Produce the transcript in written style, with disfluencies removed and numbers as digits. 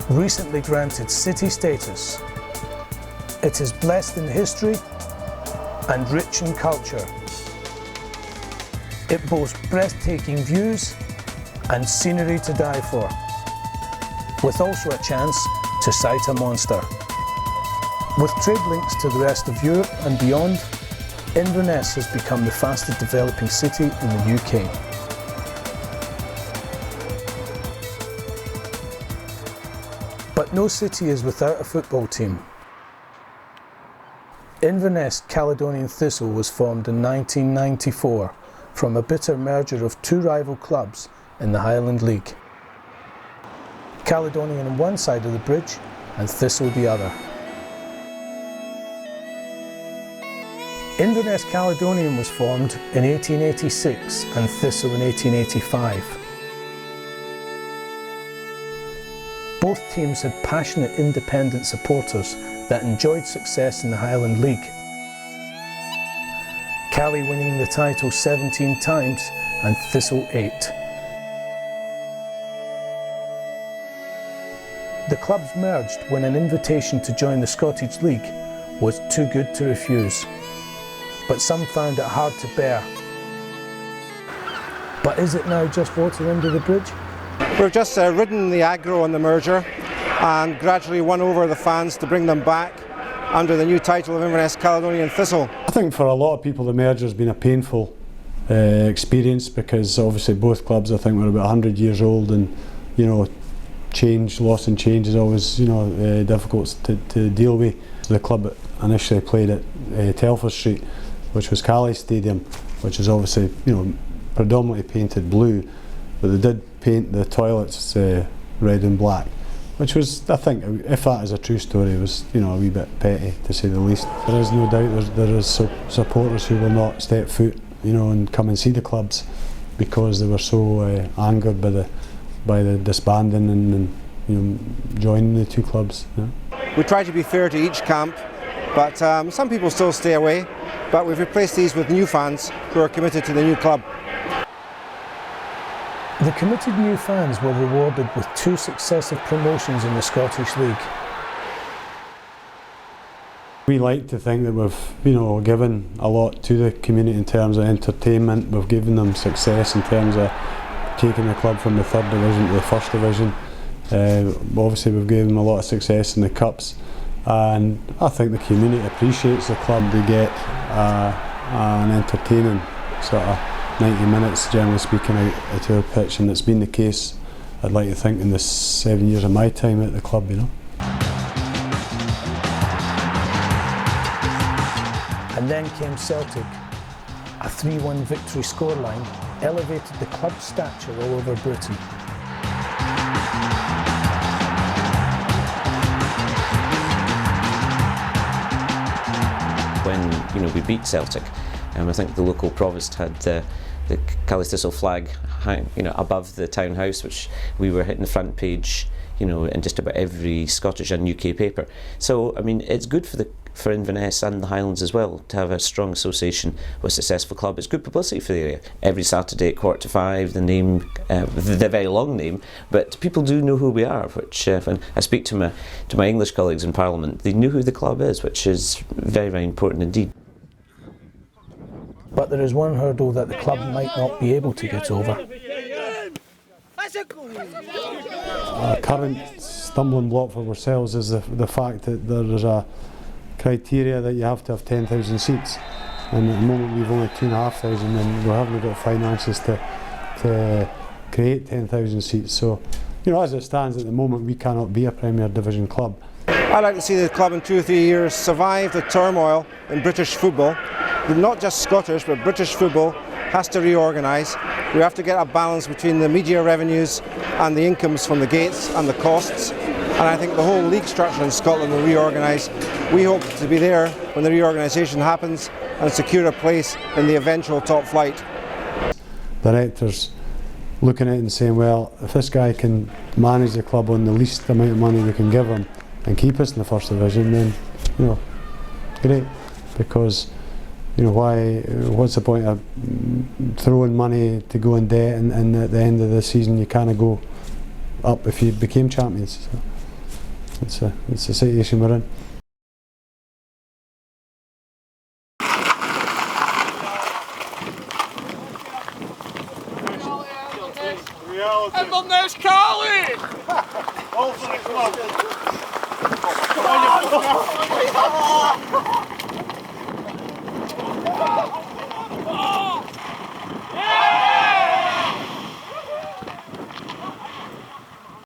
recently granted city status. It is blessed in history and rich in culture. It boasts breathtaking views and scenery to die for, with also a chance to sight a monster. With trade links to the rest of Europe and beyond, Inverness has become the fastest developing city in the UK. But no city is without a football team. Inverness Caledonian Thistle was formed in 1994 from a bitter merger of two rival clubs in the Highland League. Caledonian on one side of the bridge and Thistle the other. Inverness Caledonian was formed in 1886 and Thistle in 1885. Both teams had passionate independent supporters that enjoyed success in the Highland League. Cali winning the title 17 times and Thistle 8. The clubs merged when an invitation to join the Scottish League was too good to refuse, but some found it hard to bear. But is it now just water under the bridge? We've just ridden the aggro on the merger and gradually won over the fans to bring them back under the new title of Inverness Caledonian Thistle. I think for a lot of people the merger has been a painful experience, because obviously both clubs I think were about 100 years old, and loss and change is always difficult to deal with. The club initially played at Telford Street, which was Cali Stadium, which is obviously predominantly painted blue, but they did paint the toilets red and black, which was, I think, if that is a true story, was a wee bit petty to say the least. There is no doubt there is supporters who will not step foot and come and see the clubs because they were so angered by the disbanding and joining the two clubs. We try to be fair to each camp, but some people still stay away, but we've replaced these with new fans who are committed to the new club. The committed new fans were rewarded with 2 successive promotions in the Scottish League. We like to think that we've given a lot to the community in terms of entertainment. We've given them success in terms of taking the club from the 3rd division to the 1st division. Obviously we've given them a lot of success in the cups, and I think the community appreciates the club. They get an entertaining sort of 90 minutes, generally speaking, out at our pitch, and it's been the case, I'd like to think, in the 7 years of my time at the club. And then came Celtic. A 3-1 victory scoreline elevated the club's stature all over Britain. When we beat Celtic, I think the local provost had the Cali Thistle flag above the townhouse, which we were hitting the front page in just about every Scottish and UK paper. So it's good for Inverness and the Highlands as well to have a strong association with a successful club. It's good publicity for the area. Every Saturday at 4:45, the name, the very long name, but people do know who we are, which when I speak to my English colleagues in Parliament, they know who the club is, which is very, very important indeed. But there is one hurdle that the club might not be able to get over. A current stumbling block for ourselves is the fact that there is a criteria that you have to have 10,000 seats, and at the moment we've only 2,500, and we haven't got finances to create 10,000 seats. So, as it stands at the moment, we cannot be a Premier Division club. I'd like to see the club in 2 or 3 years survive the turmoil in British football. Not just Scottish, but British football has to reorganise. We have to get a balance between the media revenues and the incomes from the gates and the costs. And I think the whole league structure in Scotland will reorganise. We hope to be there when the reorganisation happens and secure a place in the eventual top flight. Directors looking at it and saying, well, if this guy can manage the club on the least amount of money we can give him and keep us in the 1st division, then great, because what's the point of throwing money to go in debt, and at the end of the season you can't go up if you became champions. So. it's the situation we're in. Inverness Caledonian! All for the club!